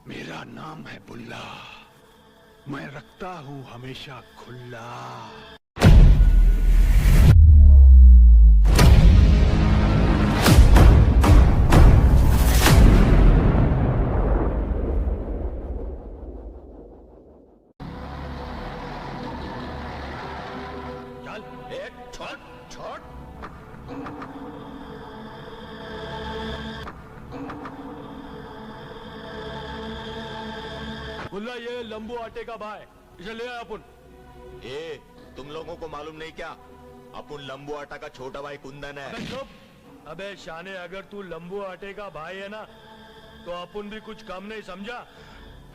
मेरा नाम है बुल्ला, मैं रखता हूँ हमेशा खुला। चल एक छोड़ छोड़। बुल्ला ये लंबू आटे का भाई, इसे ले आए अपन। ए, तुम लोगों को मालूम नहीं क्या अपन लंबू आटा का छोटा भाई कुंदन है। अबे चुप। अबे शाने, अगर तू लंबू आटे का भाई है ना तो अपन भी कुछ कम नहीं, समझा?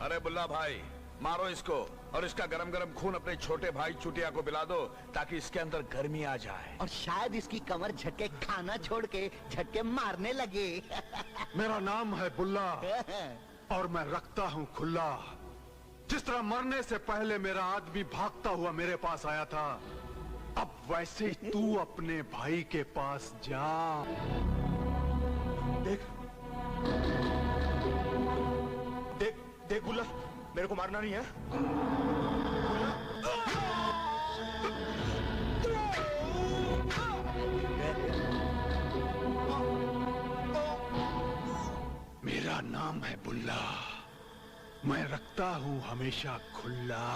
अरे बुल्ला भाई, मारो इसको और इसका गरम गरम खून अपने छोटे भाई चुटिया को पिला दो ताकि इसके अंदर गर्मी आ जाए और शायद इसकी कमर झटके खाना छोड़ के झटके मारने लगे। मेरा नाम है बुल्ला और मैं रखता हूँ खुला। जिस तरह मरने से पहले मेरा आदमी भागता हुआ मेरे पास आया था, अब वैसे ही तू अपने भाई के पास जा। देख देख देख बुल्ला, मेरे को मारना नहीं है। मेरा नाम है बुल्ला, मैं रखता हूँ हमेशा खुला।